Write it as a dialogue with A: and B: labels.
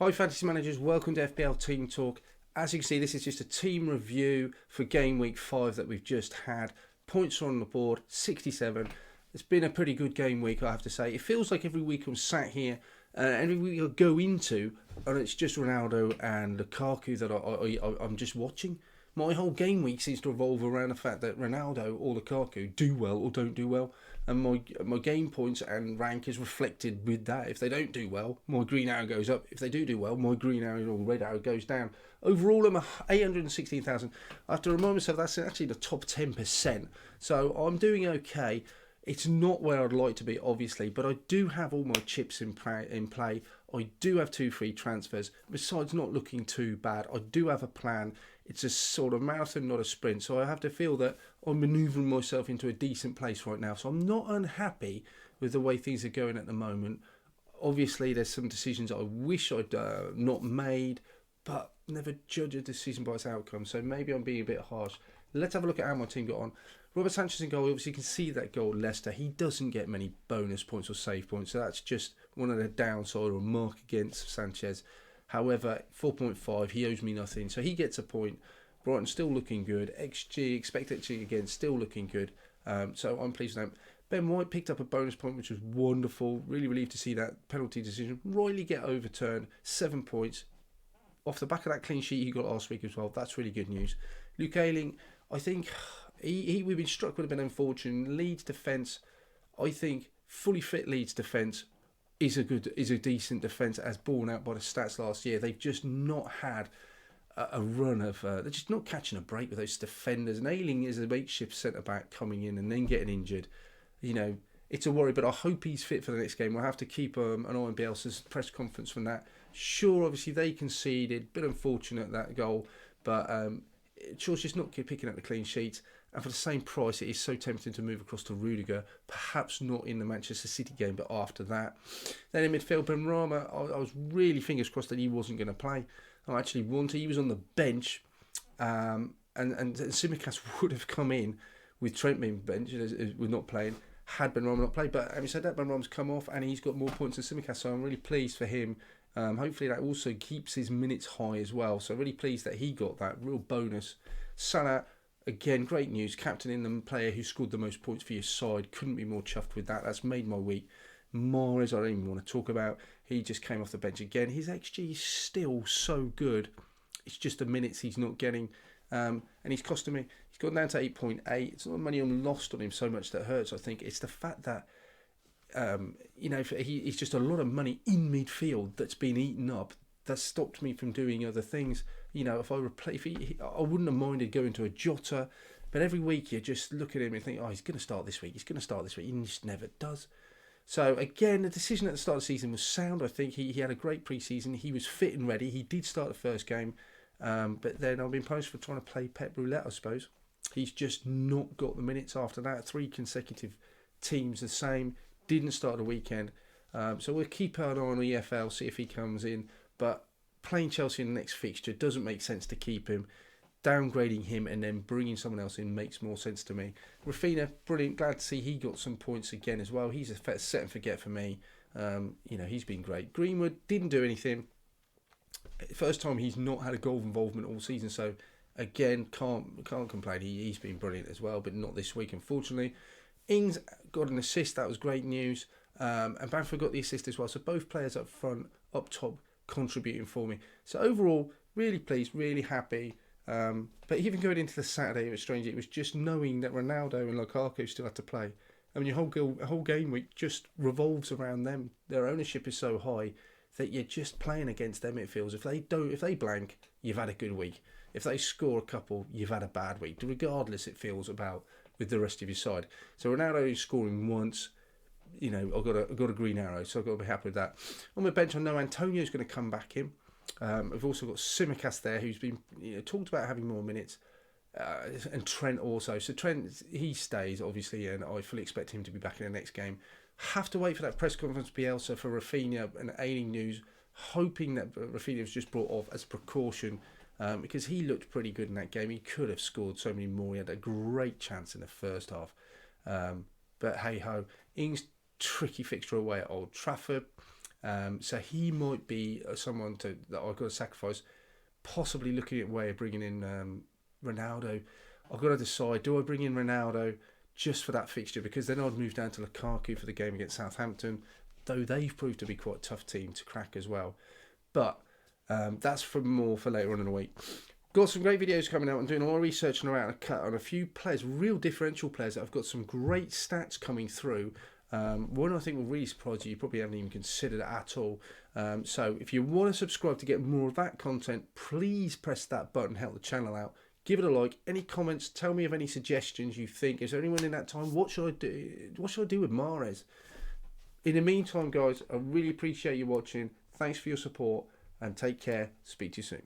A: Hi Fantasy Managers, welcome to FPL Team Talk. As you can see, this is just a team review for Gameweek 5 that we've just had. Points are on the board, 67. It's been a pretty good game week, I have to say. It feels like every week I'm sat here, every week I go into, and it's just Ronaldo and Lukaku that I'm just watching. My whole game week seems to revolve around the fact that Ronaldo or Lukaku do well or don't do well. And my game points and rank is reflected with that. If they don't do well, my green arrow goes up. If they do well, my green arrow or red arrow goes down. Overall, I'm 816,000. I have to remind myself that's actually the top 10%. So I'm doing okay. It's not where I'd like to be, obviously, but I do have all my chips in play. I do have 2 free transfers. Besides not looking too bad, I do have a plan. It's a sort of marathon, not a sprint. So I have to feel that I'm manoeuvring myself into a decent place right now. So I'm not unhappy with the way things are going at the moment. Obviously, there's some decisions I wish I'd not made, but never judge a decision by its outcome. So maybe I'm being a bit harsh. Let's have a look at how my team got on. Robert Sanchez in goal. Obviously, you can see that goal, Leicester. He doesn't get many bonus points or save points. So that's just one of the downside or mark against Sanchez. However, 4.5, he owes me nothing. So he gets a point. Brighton still looking good. XG, expected XG again, still looking good. So I'm pleased with that. Ben White picked up a bonus point, which was wonderful. Really relieved to see that penalty decision rightly get overturned. 7 points. Off the back of that clean sheet he got last week as well. That's really good news. Luke Ayling, I think we've been struck with a bit of unfortune. Leeds defence, I think fully fit Leeds defence is a decent defence as borne out by the stats last year. They've just not had a run of they're just not catching a break with those defenders. And Ayling is a makeshift centre back coming in and then getting injured. You know, it's a worry, but I hope he's fit for the next game. We'll have to keep an eye on Bielsa's press conference from that. Sure, obviously they conceded, bit unfortunate that goal, but sure, just not picking up the clean sheets. And for the same price, it is so tempting to move across to Rudiger. Perhaps not in the Manchester City game, but after that. Then in midfield, Benrahma, I was really fingers crossed that he wasn't going to play. I actually wanted. He was on the bench, and Tsimikas would have come in with Trent being benched, with not playing, had Benrahma not played. But having said that, Benrahma's come off, and he's got more points than Tsimikas, so I'm really pleased for him. Hopefully that also keeps his minutes high as well. So really pleased that he got that real bonus. Salah, again, great news. Captaining the player who scored the most points for your side. Couldn't be more chuffed with that. That's made my week. Mahrez, I don't even want to talk about. He just came off the bench again. His XG is still so good. It's just the minutes he's not getting. And he's costing me. He's gone down to 8.8. It's not the money I'm lost on him so much that hurts. I think it's the fact that he's just a lot of money in midfield that's been eaten up. That stopped me from doing other things. You know, if I wouldn't have minded going to a Jota, but every week you just look at him and think, oh, he's going to start this week. He's going to start this week. He just never does. So again, the decision at the start of the season was sound. I think he had a great pre-season. He was fit and ready. He did start the first game, but then I've been punished for trying to play Pep Roulette, I suppose. He's just not got the minutes after that. 3 consecutive teams the same. Didn't start the weekend. So we'll keep an eye on EFL, see if he comes in. But playing Chelsea in the next fixture doesn't make sense to keep him. Downgrading him and then bringing someone else in makes more sense to me. Rafinha, brilliant. Glad to see he got some points again as well. He's a set and forget for me. He's been great. Greenwood didn't do anything. First time he's not had a goal involvement all season. So again, can't complain. He's been brilliant as well, but not this week, unfortunately. Ings got an assist. That was great news. And Bamford got the assist as well. So both players up front, up top, contributing for me. So overall, really pleased, really happy. But even going into the Saturday, it was strange. It was just knowing that Ronaldo and Lukaku still had to play. I mean, your whole game week just revolves around them. Their ownership is so high that you're just playing against them. It feels if they blank, you've had a good week. If they score a couple, you've had a bad week. Regardless, it feels about with the rest of your side. So Ronaldo is scoring once. You know, I've got a green arrow, so I've got to be happy with that. On my bench, I know Antonio's going to come back in. I've also got Tsimikas there, who's been talked about having more minutes, and Trent also. So Trent, he stays obviously, and I fully expect him to be back in the next game. Have to wait for that press conference, Bielsa, for Rafinha and Ayling news. Hoping that Rafinha was just brought off as a precaution, because he looked pretty good in that game. He could have scored so many more. He had a great chance in the first half, but hey ho. Ings, tricky fixture away at Old Trafford. So he might be someone that I've got to sacrifice. Possibly looking at a way of bringing in Ronaldo. I've got to decide, do I bring in Ronaldo just for that fixture? Because then I'd move down to Lukaku for the game against Southampton, though they've proved to be quite a tough team to crack as well. But that's more for later on in the week. Got some great videos coming out. I'm doing a lot of research and around a cut on a few players, real differential players that have got some great stats coming through. One I think will really surprise you. You probably haven't even considered it at all. So if you want to subscribe to get more of that content, please press that button, help the channel out. Give it a like. Any comments? Tell me of any suggestions you think. Is there anyone in that time? What should I do? What should I do with Mahrez? In the meantime, guys, I really appreciate you watching. Thanks for your support and take care. Speak to you soon.